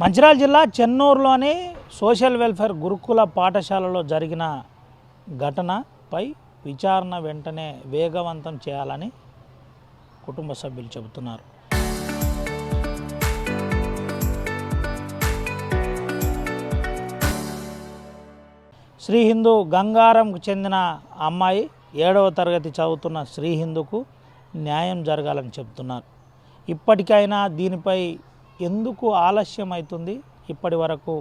మంచిర్యాల జిల్లా చెన్నూరులోని social welfare గురుకుల పాఠశాలలో జరిగిన ఘటనపై విచారణ వెంటనే వేగవంతం చేయాలని కుటుంబ సభ్యులు చెబుతున్నారు. శ్రీ హిందూ గంగారంకు చెందిన అమ్మాయి 7వ తరగతి చదువుతున్న శ్రీ హిందూకు న్యాయం జరగాలని చెబుతున్నారు. ఇప్పటికైనా దీనిపై ఎందుకు ఆలస్యం అవుతుంది? ఇప్పటి వరకు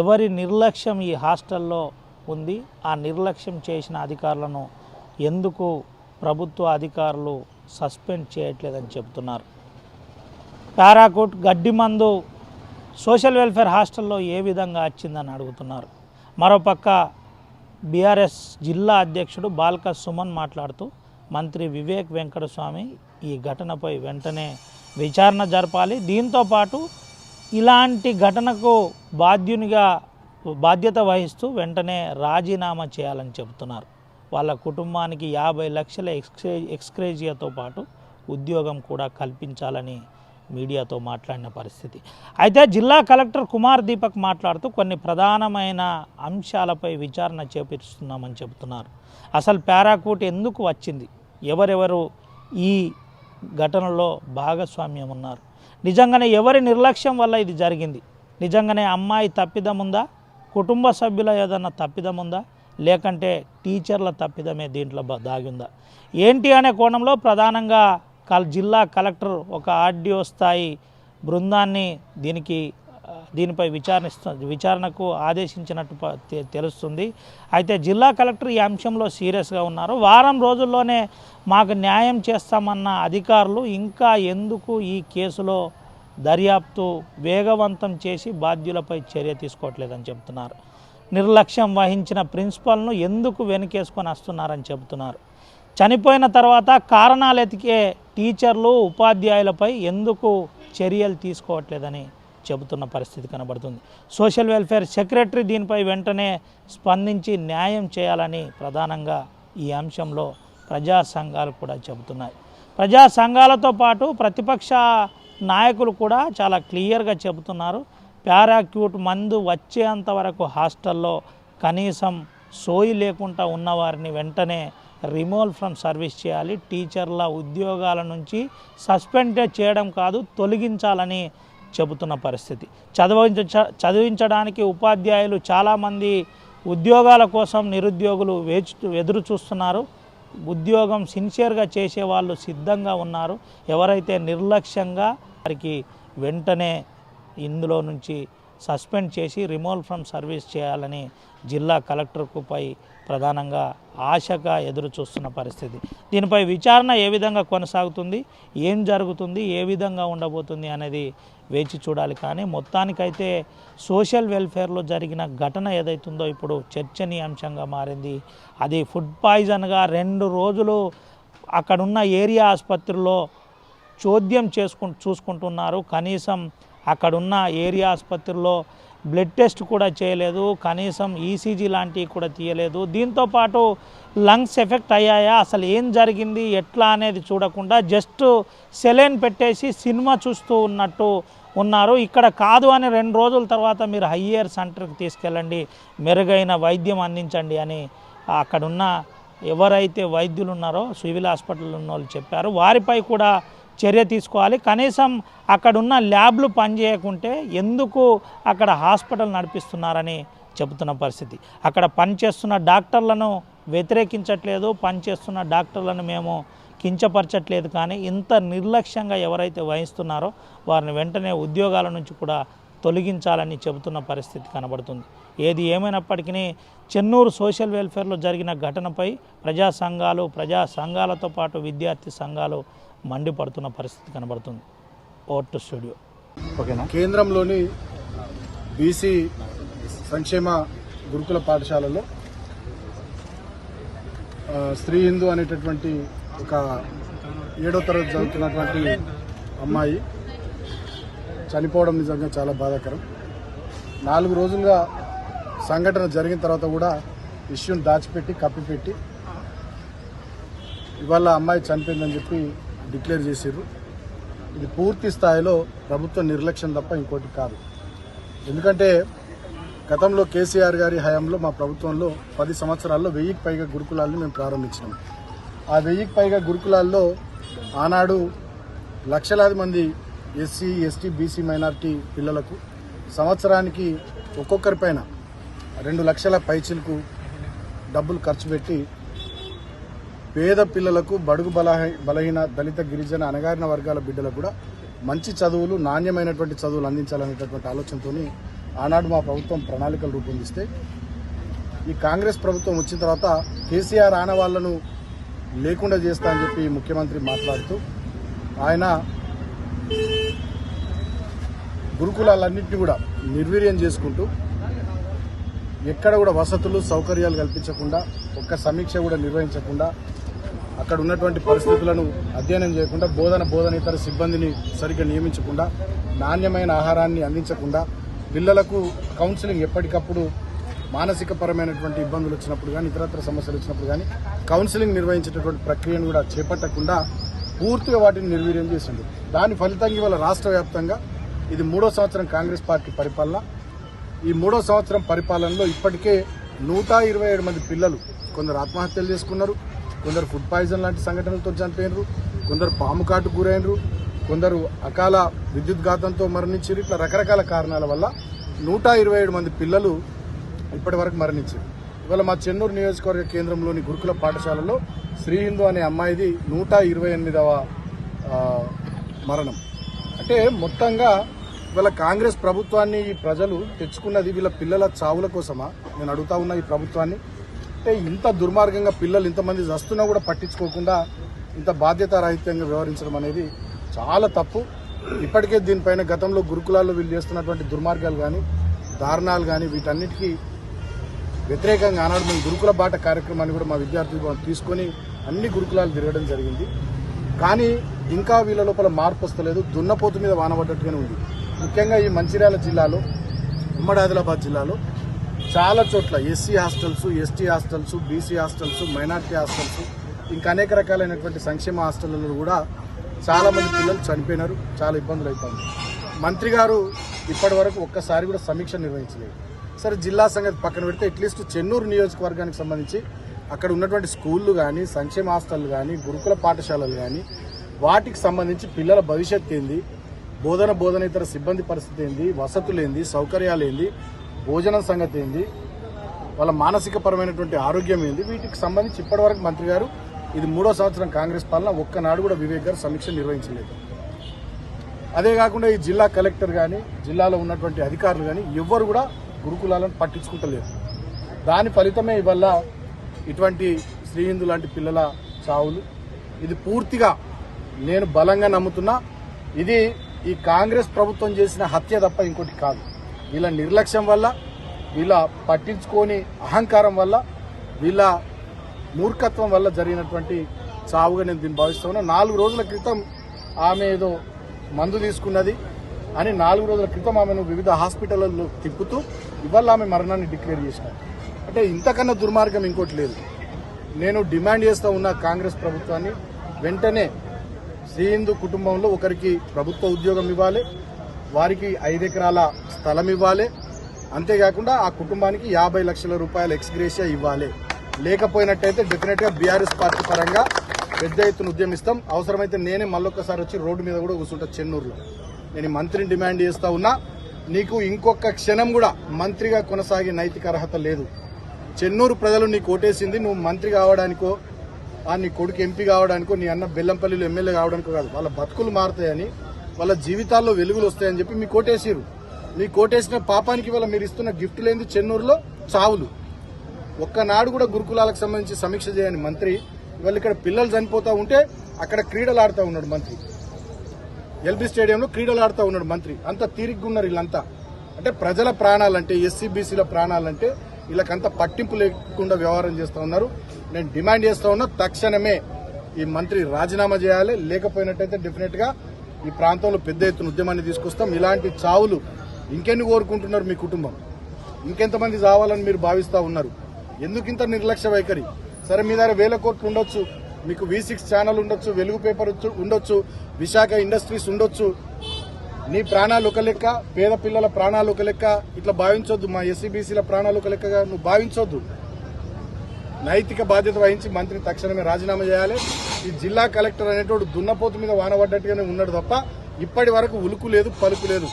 ఎవరి నిర్లక్ష్యం ఈ హాస్టల్లో ఉంది? ఆ నిర్లక్ష్యం చేసిన అధికారులను ఎందుకు ప్రభుత్వ అధికారులు సస్పెండ్ చేయట్లేదని చెబుతున్నారు. పారాకూట్ గడ్డి మందు సోషల్ వెల్ఫేర్ హాస్టల్లో ఏ విధంగా వచ్చిందని అడుగుతున్నారు. మరోపక్క బీఆర్ఎస్ జిల్లా అధ్యక్షుడు బాల్క సుమన్ మాట్లాడుతూ మంత్రి వివేక్ వెంకటస్వామి ఈ ఘటనపై వెంటనే విచారణ జరపాలి, దీంతోపాటు ఇలాంటి ఘటనకు బాధ్యత వహిస్తూ వెంటనే రాజీనామా చేయాలని చెబుతున్నారు. వాళ్ళ కుటుంబానికి 50 లక్షల ఎక్స్గ్రేజియాతో పాటు ఉద్యోగం కూడా కల్పించాలని మీడియాతో మాట్లాడిన పరిస్థితి. అయితే జిల్లా కలెక్టర్ కుమార్ దీపక్ మాట్లాడుతూ కొన్ని ప్రధానమైన అంశాలపై విచారణ చేపిస్తున్నామని చెబుతున్నారు. అసలు పారాకూట్ ఎందుకు వచ్చింది, ఎవరెవరు ఈ ఘటనలో భాగస్వామ్యం ఉన్నారు, నిజంగానే ఎవరి నిర్లక్ష్యం వల్ల ఇది జరిగింది, నిజంగానే అమ్మాయి తప్పిదం ఉందా, కుటుంబ సభ్యుల ఏదన్నా తప్పిదం ఉందా, లేకంటే టీచర్ల తప్పిదమే దీంట్లో దాగిందా ఏంటి అనే కోణంలో ప్రధానంగా జిల్లా కలెక్టర్ ఒక ఆర్డీఓ స్థాయి బృందాన్ని దీనిపై విచారణకు ఆదేశించినట్టు తెలుస్తుంది. అయితే జిల్లా కలెక్టర్ ఈ అంశంలో సీరియస్గా ఉన్నారు. వారం రోజుల్లోనే మాకు న్యాయం చేస్తామన్న అధికారులు ఇంకా ఎందుకు ఈ కేసులో దర్యాప్తు వేగవంతం చేసి బాధ్యులపై చర్య తీసుకోవట్లేదని చెబుతున్నారు. నిర్లక్ష్యం వహించిన ప్రిన్సిపల్ను ఎందుకు వెనుకేసుకొని వస్తున్నారని చెబుతున్నారు. చనిపోయిన తర్వాత కారణాలు ఎతికే టీచర్లు ఉపాధ్యాయులపై ఎందుకు చర్యలు తీసుకోవట్లేదని చెబుతున్న పరిస్థితి కనబడుతుంది. సోషల్ వెల్ఫేర్ సెక్రటరీ దీనిపై వెంటనే స్పందించి న్యాయం చేయాలని ప్రధానంగా ఈ అంశంలో ప్రజా సంఘాలు కూడా చెబుతున్నాయి. ప్రజా సంఘాలతో పాటు ప్రతిపక్ష నాయకులు కూడా చాలా క్లియర్గా చెబుతున్నారు. పారాక్యూట్ మందు వచ్చేంత వరకు హాస్టల్లో కనీసం సోయి లేకుండా ఉన్నవారిని వెంటనే రిమూవల్ ఫ్రమ్ సర్వీస్ చేయాలి, టీచర్ల ఉద్యోగాల నుంచి సస్పెండ్ చేయడం కాదు తొలగించాలని చెబుతున్న పరిస్థితి. చదివించడానికి ఉపాధ్యాయులు చాలామంది ఉద్యోగాల కోసం నిరుద్యోగులు ఎదురు చూస్తున్నారు. ఉద్యోగం సిన్సియర్గా చేసేవాళ్ళు సిద్ధంగా ఉన్నారు. ఎవరైతే నిర్లక్ష్యంగా వారికి వెంటనే ఇందులో నుంచి సస్పెండ్ చేసి రిమూవల్ ఫ్రమ్ సర్వీస్ చేయాలని జిల్లా కలెక్టర్పై ప్రధానంగా ఆశగా ఎదురు చూస్తున్న పరిస్థితి. దీనిపై విచారణ ఏ విధంగా కొనసాగుతుంది, ఏం జరుగుతుంది, ఏ విధంగా ఉండబోతుంది అనేది వేచి చూడాలి. కానీ మొత్తానికైతే సోషల్ వెల్ఫేర్లో జరిగిన ఘటన ఏదైతుందో ఇప్పుడు చర్చనీయాంశంగా మారింది. అది ఫుడ్ పాయిజన్గా 2 రోజులు అక్కడున్న ఏరియా ఆసుపత్రిలో చోద్యం చూసుకుంటున్నారు. కనీసం అక్కడున్న ఏరియా ఆసుపత్రిలో బ్లడ్ టెస్ట్ కూడా చేయలేదు, కనీసం ఈసీజీ లాంటివి కూడా తీయలేదు. దీంతోపాటు లంగ్స్ ఎఫెక్ట్ అయ్యాయా, అసలు ఏం జరిగింది ఎట్లా అనేది చూడకుండా జస్ట్ సెలైన్ పెట్టేసి సినిమా చూస్తూ ఉన్నట్టు ఉన్నారు. ఇక్కడ కాదు అని 2 రోజుల తర్వాత మీరు హయ్యర్ సెంటర్కి తీసుకెళ్ళండి, మెరుగైన వైద్యం అందించండి అని అక్కడున్న ఎవరైతే వైద్యులు ఉన్నారో సివిల్ హాస్పిటల్ ఉన్న వాళ్ళు చెప్పారు. వారిపై కూడా చర్య తీసుకోవాలి. కనీసం అక్కడున్న ల్యాబ్లు పనిచేయకుంటే ఎందుకు అక్కడ హాస్పిటల్ నడిపిస్తున్నారని చెబుతున్న పరిస్థితి. అక్కడ పనిచేస్తున్న డాక్టర్లను వ్యతిరేకించట్లేదు, పనిచేస్తున్న డాక్టర్లను మేము కించపరచట్లేదు. కానీ ఇంత నిర్లక్ష్యంగా ఎవరైతే వహిస్తున్నారో వారిని వెంటనే ఉద్యోగాల నుంచి కూడా తొలగించాలని చెబుతున్న పరిస్థితి కనబడుతుంది. ఏది ఏమైనప్పటికీ చెన్నూరు సోషల్ వెల్ఫేర్లో జరిగిన ఘటనపై ప్రజా సంఘాలతో పాటు విద్యార్థి సంఘాలు మండిపడుతున్న పరిస్థితి కనబడుతుంది. Vote studio. ఓకేనా? కేంద్రంలోని బీసీ సంక్షేమ గురుకుల పాఠశాలలో శ్రీ హిందూ అనేటటువంటి ఒక 7వ తరగతి చదువుతున్నటువంటి అమ్మాయి చనిపోవడం నిజంగా చాలా బాధాకరం. 4 రోజులుగా సంఘటన జరిగిన తర్వాత కూడా ఇష్యూని దాచిపెట్టి కప్పిపెట్టి ఇవాళ అమ్మాయి చనిపోయిందని చెప్పి డిక్లేర్ చేశారు. ఇది పూర్తి స్థాయిలో ప్రభుత్వ నిర్లక్ష్యం తప్ప ఇంకోటి కాదు. ఎందుకంటే గతంలో కేసీఆర్ గారి హయాంలో మా ప్రభుత్వంలో 10 సంవత్సరాల్లో 1000కి పైగా గురుకులాలను మేము ప్రారంభించినాం. ఆ 1000కి పైగా గురుకులాల్లో ఆనాడు లక్షలాది మంది ఎస్సీ, ఎస్టీ, బీసీ మైనారిటీ పిల్లలకు సంవత్సరానికి ఒక్కొక్కరిపైన 2 లక్షల పైచిలకు డబ్బులు ఖర్చు పెట్టి పేద పిల్లలకు, బడుగు బలహీన, దళిత, గిరిజన, అణగారిన వర్గాల బిడ్డలకు కూడా మంచి చదువులు, నాణ్యమైనటువంటి చదువులు అందించాలనేటటువంటి ఆలోచనతో ఆనాడు మా ప్రభుత్వం ప్రణాళికలు రూపొందిస్తే ఈ కాంగ్రెస్ ప్రభుత్వం వచ్చిన తర్వాత కేసీఆర్ ఆనవాళ్లను లేకుండా చేస్తా అని చెప్పి ముఖ్యమంత్రి మాట్లాడుతూ ఆయన గురుకులాలన్నింటినీ కూడా నిర్వీర్యం చేసుకుంటూ ఎక్కడ కూడా వసతులు, సౌకర్యాలు కల్పించకుండా, ఒక్క సమీక్ష కూడా నిర్వహించకుండా, అక్కడ ఉన్నటువంటి పరిస్థితులను అధ్యయనం చేయకుండా, బోధనేతర సిబ్బందిని సరిగ్గా నియమించకుండా, నాణ్యమైన ఆహారాన్ని అందించకుండా, పిల్లలకు కౌన్సిలింగ్ ఎప్పటికప్పుడు మానసికపరమైనటువంటి ఇబ్బందులు వచ్చినప్పుడు కానీ, ఇతరత్ర సమస్యలు వచ్చినప్పుడు కానీ కౌన్సిలింగ్ నిర్వహించేటటువంటి ప్రక్రియను కూడా చేపట్టకుండా పూర్తిగా వాటిని నిర్వీర్యం చేసింది. దాని ఫలితంగా ఇవాళ రాష్ట్ర వ్యాప్తంగా ఇది 3వ సంవత్సరం కాంగ్రెస్ పార్టీ పరిపాలన. ఈ 3వ సంవత్సరం పరిపాలనలో ఇప్పటికే 127 మంది పిల్లలు కొందరు ఆత్మహత్యలు చేసుకున్నారు, కొందరు ఫుడ్ పాయిజన్ లాంటి సంఘటనలతో చనిపోయినారు, కొందరు పాము కాటు గురైనరు, కొందరు అకాల విద్యుత్ ఘాతంతో మరణించారు. ఇట్లా రకరకాల కారణాల వల్ల 127 మంది పిల్లలు ఇప్పటి వరకు మరణించారు. ఇవాళ మా చెన్నూరు నియోజకవర్గ కేంద్రంలోని గురుకుల పాఠశాలలో శ్రీ హిందూ అనే అమ్మాయిది 128వ మరణం. అంటే మొత్తంగా ఇవాళ కాంగ్రెస్ ప్రభుత్వాన్ని ఈ ప్రజలు తెచ్చుకున్నది వీళ్ళ పిల్లల చావుల కోసమా? నేను అడుగుతా ఉన్నా ఈ ప్రభుత్వాన్ని. అంటే ఇంత దుర్మార్గంగా పిల్లలు ఇంతమంది వస్తున్నా కూడా పట్టించుకోకుండా ఇంత బాధ్యతారాహిత్యంగా వ్యవహరించడం అనేది చాలా తప్పు. ఇప్పటికే దీనిపైన గతంలో గురుకులాల్లో వీళ్ళు చేస్తున్నటువంటి దుర్మార్గాలు కానీ, దారుణాలు కానీ వీటన్నిటికీ వ్యతిరేకంగా ఆనాడు మేము గురుకుల బాట కార్యక్రమాన్ని కూడా మా విద్యార్థులు తీసుకొని అన్ని గురుకులాలు తిరగడం జరిగింది. కానీ ఇంకా వీళ్ళ లోపల మార్పు వస్తలేదు. దున్నపోతు మీద వానబడ్డట్టుగానే ఉంది. ముఖ్యంగా ఈ మంచిర్యాల జిల్లాలో, ఉమ్మడి ఆదిలాబాద్ జిల్లాలో చాలా చోట్ల SC hostels, ST hostels, BC hostels, minority hostels, ఇంకా అనేక రకాలైనటువంటి సంక్షేమ హాస్టళ్లలో కూడా చాలా మంది పిల్లలు చనిపోయినారు. చాలా ఇబ్బందులు అవుతుంది. మంత్రి గారు ఇప్పటి వరకు ఒక్కసారి కూడా సమీక్ష నిర్వహించలేదు. సరే, జిల్లా సంగతి పక్కన పెడితే అట్లీస్ట్ చెన్నూరు నియోజకవర్గానికి సంబంధించి అక్కడ ఉన్నటువంటి స్కూళ్ళు కానీ, సంక్షేమ హాస్టళ్లు కానీ, గురుకుల పాఠశాలలు కానీ, వాటికి సంబంధించి పిల్లల భవిష్యత్తు ఏంది, బోధనేతర సిబ్బంది పరిస్థితి ఏంది, వసతులు ఏంది, సౌకర్యాలు ఏంది, భోజనం సంగతి ఏంది, వాళ్ళ మానసికపరమైనటువంటి ఆరోగ్యం ఏంది, వీటికి సంబంధించి ఇప్పటివరకు మంత్రి గారు, ఇది 3వ సంవత్సరం కాంగ్రెస్ పాలన, ఒక్కనాడు కూడా వివేక్ గారు సమీక్ష నిర్వహించలేదు. అదే కాకుండా ఈ జిల్లా కలెక్టర్ కానీ, జిల్లాలో ఉన్నటువంటి అధికారులు కానీ ఎవ్వరు కూడా గురుకులాలను పట్టించుకుంటలేరు. దాని ఫలితమే ఇవల్ల ఇటువంటి శ్రీ హిందూ లాంటి పిల్లల చావులు. ఇది పూర్తిగా నేను బలంగా నమ్ముతున్నా, ఇది ఈ కాంగ్రెస్ ప్రభుత్వం చేసిన హత్య తప్ప ఇంకోటి కాదు. వీళ్ళ నిర్లక్ష్యం వల్ల, వీళ్ళ పట్టించుకోని అహంకారం వల్ల, వీళ్ళ మూర్ఖత్వం వల్ల జరిగినటువంటి చావుగా నేను దీన్ని భావిస్తా ఉన్నా. 4 రోజుల క్రితం ఆమె ఏదో మందు తీసుకున్నది అని 4 రోజుల క్రితం ఆమెను వివిధ హాస్పిటల్లో తిప్పుతూ ఇవాళ ఆమె మరణాన్ని డిక్లేర్ చేసినారు. అంటే ఇంతకన్నా దుర్మార్గం ఇంకోటి లేదు. నేను డిమాండ్ చేస్తూ ఉన్న కాంగ్రెస్ ప్రభుత్వాన్ని, వెంటనే శ్రీ హిందూ కుటుంబంలో ఒకరికి ప్రభుత్వ ఉద్యోగం ఇవ్వాలి, వారికి 5 ఎకరాల స్థలం ఇవ్వాలి, అంతేకాకుండా ఆ కుటుంబానికి 50 లక్షల రూపాయల ఎక్స్గ్రేషియా ఇవ్వాలి. లేకపోయినట్టయితే డెఫినెట్గా బీఆర్ఎస్ పార్టీ పరంగా పెద్ద ఎత్తున ఉద్యమిస్తాం. అవసరమైతే నేనే మళ్ళొక్కసారి వచ్చి రోడ్డు మీద కూడా కూర్చుంటా చెన్నూరులో. నేను మంత్రిని డిమాండ్ చేస్తా ఉన్నా, నీకు ఇంకొక క్షణం కూడా మంత్రిగా కొనసాగే నైతిక అర్హత లేదు. చెన్నూరు ప్రజలు నీకు ఓటేసింది నువ్వు మంత్రి కావడానికో, నీ కొడుకు ఎంపీ కావడానికో, నీ అన్న బెల్లంపల్లిలో ఎమ్మెల్యే కావడానికో కాదు. వాళ్ళ బతుకులు మారుతాయని, వాళ్ళ జీవితాల్లో వెలుగులు వస్తాయని చెప్పి మీకు ఓటేసిరు. మీకు ఓటేసిన పాపానికి వల్ల మీరు ఇస్తున్న గిఫ్ట్ లేని చెన్నూరులో చావులు. ఒక్కనాడు కూడా గురుకులాలకు సంబంధించి సమీక్ష చేయని మంత్రి ఇవాళ ఇక్కడ పిల్లలు చనిపోతూ ఉంటే అక్కడ క్రీడలు ఆడుతూ ఉన్నాడు మంత్రి. ఎల్బీ స్టేడియంలో క్రీడలు ఆడుతూ ఉన్నాడు మంత్రి. అంత తీరిగ్గా ఉన్నారు వీళ్ళంతా. అంటే ప్రజల ప్రాణాలంటే, ఎస్సీ బీసీల ప్రాణాలంటే వీళ్ళకంత పట్టింపు లేకుండా వ్యవహారం చేస్తూ ఉన్నారు. నేను డిమాండ్ చేస్తూ ఉన్నా, తక్షణమే ఈ మంత్రి రాజీనామా చేయాలి. లేకపోయినట్టయితే డెఫినెట్ గా ఈ ప్రాంతంలో పెద్ద ఎత్తున ఉద్యమాన్ని తీసుకొస్తాం. ఇలాంటి చావులు ఇంకెన్ని కోరుకుంటున్నారు మీ కుటుంబం? ఇంకెంతమంది చావాలని మీరు భావిస్తూ ఉన్నారు? ఎందుకింత నిర్లక్ష్య వైఖరి? సరే, మీ దగ్గర 1000 కోట్లు ఉండొచ్చు, మీకు V6 ఛానల్ ఉండొచ్చు, వెలుగు పేపర్ ఉండొచ్చు, విశాఖ ఇండస్ట్రీస్ ఉండొచ్చు, నీ ప్రాణాలు ఒక లెక్క, పేద పిల్లల ప్రాణాలు ఒక లెక్క, ఇట్లా భావించొద్దు. మా ఎస్సీబీసీల ప్రాణాలు ఒక లెక్కగా నువ్వు భావించొద్దు. నైతిక బాధ్యత వహించి మంత్రి తక్షణమే రాజీనామా చేయాలి. ఈ జిల్లా కలెక్టర్ అనేటోడు దున్నపోతు మీద వానబడ్డట్టుగానే ఉన్నాడు తప్ప ఇప్పటి వరకు ఉలుకు లేదు, పలుకు లేదు.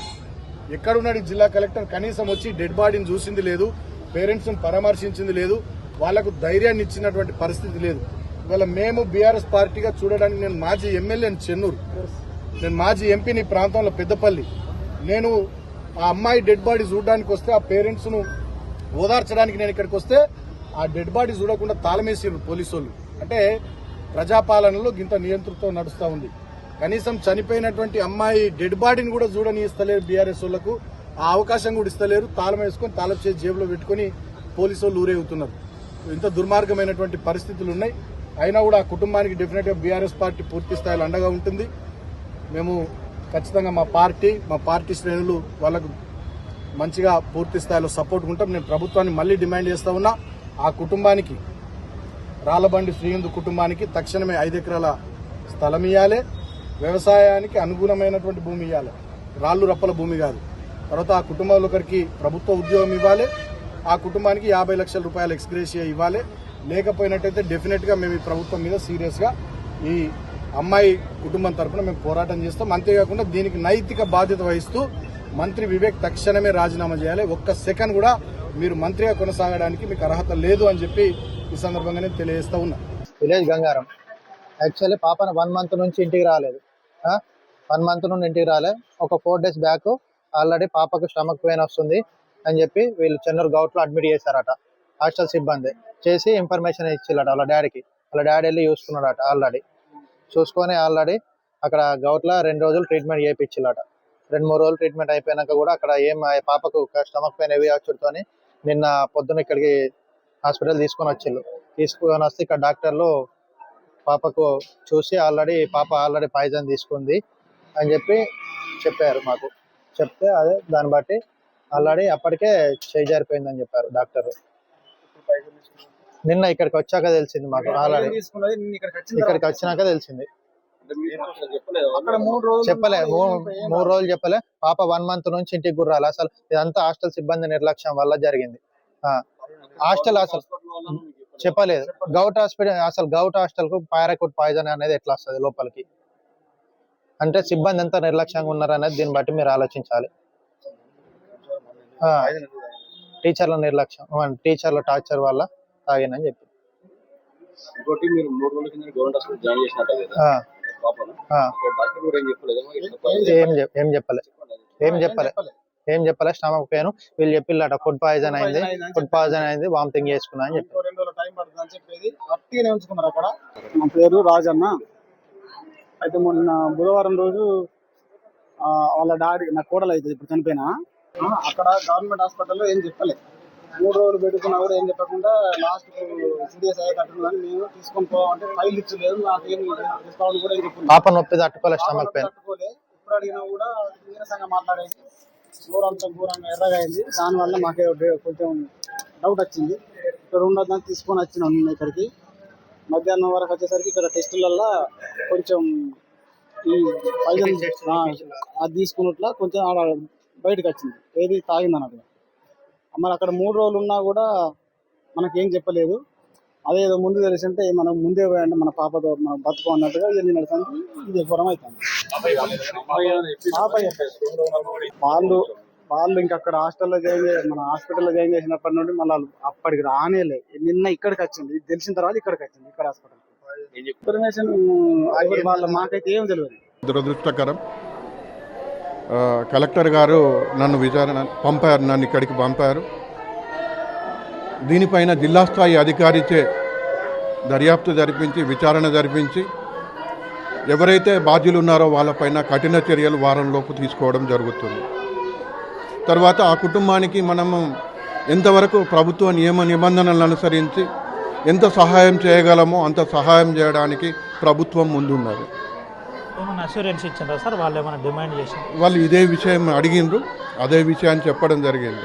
ఎక్కడున్నాడు ఈ జిల్లా కలెక్టర్? కనీసం వచ్చి డెడ్ బాడీని చూసింది లేదు, పేరెంట్స్ పరామర్శించింది లేదు, వాళ్లకు ధైర్యాన్ని ఇచ్చినటువంటి పరిస్థితి లేదు. ఇవాళ మేము బీఆర్ఎస్ పార్టీగా చూడడానికి, నేను మాజీ ఎమ్మెల్యేని చెన్నూరు, నేను మాజీ ఎంపీని ప్రాంతంలో పెద్దపల్లి, నేను ఆ అమ్మాయి డెడ్ బాడీ చూడడానికి వస్తే, ఆ పేరెంట్స్ ను ఓదార్చడానికి నేను ఇక్కడికి వస్తే ఆ డెడ్ బాడీ చూడకుండా తాళమేసిరు పోలీసు వాళ్ళు. అంటే ప్రజాపాలనలో గింత నియంతృత్వం నడుస్తూ ఉంది. కనీసం చనిపోయినటువంటి అమ్మాయి డెడ్ బాడీని కూడా చూడని ఇస్తలేరు బీఆర్ఎస్ వాళ్లకు, ఆ అవకాశం కూడా ఇస్తలేరు. తాళం వేసుకొని తాళం చేసి జేబులో పెట్టుకుని పోలీసు వాళ్ళు ఊరేగుతున్నారు. ఇంత దుర్మార్గమైనటువంటి పరిస్థితులు ఉన్నాయి. అయినా కూడా ఆ కుటుంబానికి డెఫినెట్ గా బీఆర్ఎస్ పార్టీ పూర్తి స్థాయిలో అండగా ఉంటుంది. మేము ఖచ్చితంగా మా పార్టీ శ్రేణులు వాళ్ళకు మంచిగా పూర్తి స్థాయిలో సపోర్ట్ ఉంటాం. నేను ప్రభుత్వాన్ని మళ్లీ డిమాండ్ చేస్తా ఉన్నా, ఆ కుటుంబానికి, రాళ్లబండి శ్రీహిందూ కుటుంబానికి తక్షణమే 5 ఎకరాల స్థలం ఇవ్వాలి, వ్యవసాయానికి అనుగుణమైనటువంటి భూమి ఇవ్వాలి, రాళ్లు రప్పల భూమి కాదు. తర్వాత ఆ కుటుంబంలో ఒకరికి ప్రభుత్వ ఉద్యోగం ఇవ్వాలి, ఆ కుటుంబానికి 50 లక్షల రూపాయల ఎక్స్గ్రేషియా ఇవ్వాలి. లేకపోయినట్టయితే డెఫినెట్ గా మేము ఈ ప్రభుత్వం మీద సీరియస్ గా ఈ అమ్మాయి కుటుంబం తరఫున మేము పోరాటం చేస్తాం. అంతేకాకుండా దీనికి నైతిక బాధ్యత వహిస్తూ మంత్రి వివేక్ తక్షణమే రాజీనామా చేయాలి. ఒక్క సెకండ్ కూడా మీరు మంత్రిగా కొనసాగడానికి మీకు అర్హత లేదు అని చెప్పి ఈ సందర్భంగా నేను తెలియజేస్తా ఉన్నా. విలేజ్ గంగారం. యాక్చువల్లీ పాపను 1 మంత్ నుంచి ఇంటికి రాలేదు. 1 మంత్ నుండి ఇంటికి రాలే. ఒక 4 days బ్యాక్ ఆల్రెడీ పాపకు స్టమక్ పెయిన్ వస్తుంది అని చెప్పి వీళ్ళు చెన్నూరు గౌట్లో అడ్మిట్ చేశారట. హాస్టల్ సిబ్బంది చేసి ఇన్ఫర్మేషన్ ఇచ్చిల్లట వాళ్ళ డాడీకి. వాళ్ళ డాడీ వెళ్ళి చూసుకున్నాడట. ఆల్రెడీ చూసుకొని అక్కడ గౌట్లో 2 రోజులు ట్రీట్మెంట్ చేయించిల్లట. 2-3 రోజులు ట్రీట్మెంట్ అయిపోయినాక కూడా అక్కడ పాపకు స్టమక్ పెయిన్ హెవీ వచ్చుడుతోని నిన్న పొద్దున్న ఇక్కడికి హాస్పిటల్ తీసుకొని వస్తే ఇక్కడ డాక్టర్లు పాపకు చూసి పాప ఆల్రెడీ పాయిజన్ తీసుకుంది అని చెప్పారు మాకు. చెప్తే దాన్ని బట్టి ఆల్రెడీ అప్పటికే చేయి జారిపోయిందని చెప్పారు డాక్టర్. నిన్న ఇక్కడికి వచ్చాక తెలిసింది మాకు. ఆల్రెడీ ఇక్కడికి వచ్చినాక తెలిసింది. చెప్పలే, 3 రోజులు చెప్పలే. పాప 1 మంత్ నుంచి ఇంటికి గుర్రాలి. అసలు ఇదంతా హాస్టల్ సిబ్బంది నిర్లక్ష్యం వల్ల జరిగింది. హాస్టల్ అసలు చెప్పలేదు. గౌట్ హాస్పిటల్, అసలు గౌట్ హాస్టల్ కు పారాకూట్ పాయిజన్ అనేది ఎట్లా వస్తుంది లోపలికి? అంటే సిబ్బంది ఎంత నిర్లక్ష్యంగా ఉన్నారనేది దీన్ని బట్టి మీరు ఆలోచించాలి. టీచర్ల నిర్లక్ష్యం, టీచర్ల టార్చర్ వల్ల తాగినని చెప్పి. ఏం చెప్పలే. స్టమక్ పెయిన్ వీళ్ళు చెప్పిల్లట ఫుడ్ పాయిజన్ అయింది, వామిటింగ్ చేసుకున్నా అని చెప్పి. 2 రోజుల టైం పడుతుంది అని చెప్పేది అట్టిగానే ఉంచుకున్నారు అక్కడ. నా పేరు రాజన్న. అయితే మొన్న బుధవారం రోజు వాళ్ళ డాడీ, నా కోడలు అయితే ఇప్పుడు చనిపోయినా, అక్కడ గవర్నమెంట్ హాస్పిటల్లో ఏం చెప్పలేదు. 3 రోజులు పెట్టుకున్నా కూడా ఏం చెప్పకుండా లాస్ట్ సీరియస్ అయ్యే కట్టుకున్నాను. మేము తీసుకొని పోవాలంటే ఫైల్ ఇచ్చలేదు, నాకేం తీసుకోవాలని కూడా ఏం చెప్పలేదు. పాప నొప్పి తట్టుకోలే, స్టమక్ పెయిన్ తట్టుకోలే. ఇప్పుడు అడిగినా కూడా నీరసంగా మాట్లాడేది, ఘోరంతా ఘోరంగా ఎర్రగా అయింది. దానివల్ల మాకే కొంచెం డౌట్ వచ్చింది. ఇక్కడ ఉండొద్దని తీసుకొని వచ్చినాం ఇక్కడికి. మధ్యాహ్నం వరకు వచ్చేసరికి ఇక్కడ టెస్టులల్లో కొంచెం ఈ పాయిజన్ అది తీసుకున్నట్ల కొంచెం బయటకు వచ్చింది. ఏది తాగిందన్నట్టు. మరి అక్కడ 3 రోజులు ఉన్నా కూడా మనకేం చెప్పలేదు. అదేదో ముందు తెలిసింటే మనం ముందే పోయండి మన పాపతో మనం బతుకు అన్నట్టుగా ఇవన్నీ నడుస్తుంది. ఇది ఘోరం అవుతుంది. వాళ్ళు ఇంకా అక్కడ హాస్పిటల్లో జాయిన్ చేసినప్పటి నుండి మళ్ళీ అప్పటికి రానేలే. నిన్న ఇక్కడికి వచ్చింది, ఇది తెలిసిన తర్వాత ఇక్కడికి వచ్చింది. ఇక్కడ హాస్పిటల్ ఇన్ఫర్మేషన్ వాళ్ళ మాకైతే ఏం తెలియదు. దురదృష్టకరం. కలెక్టర్ గారు నన్ను నన్ను ఇక్కడికి పంపారు. దీనిపైన జిల్లా స్థాయి అధికారిచే దర్యాప్తు జరిపించి, విచారణ జరిపించి, ఎవరైతే బాధ్యులు ఉన్నారో వాళ్ళపైన కఠిన చర్యలు వారంలోపు తీసుకోవడం జరుగుతుంది. తర్వాత ఆ కుటుంబానికి మనము ఎంతవరకు ప్రభుత్వ నియమ నిబంధనలను అనుసరించి ఎంత సహాయం చేయగలమో అంత సహాయం చేయడానికి ప్రభుత్వం ముందున్నది. ఏమైనా అష్యూరెన్స్ ఇచ్చారా సార్? వాళ్ళు ఏమైనా డిమాండ్ చేశారు? వాళ్ళు ఇదే విషయం అడిగిండ్రు, అదే విషయాన్ని చెప్పడం జరిగింది.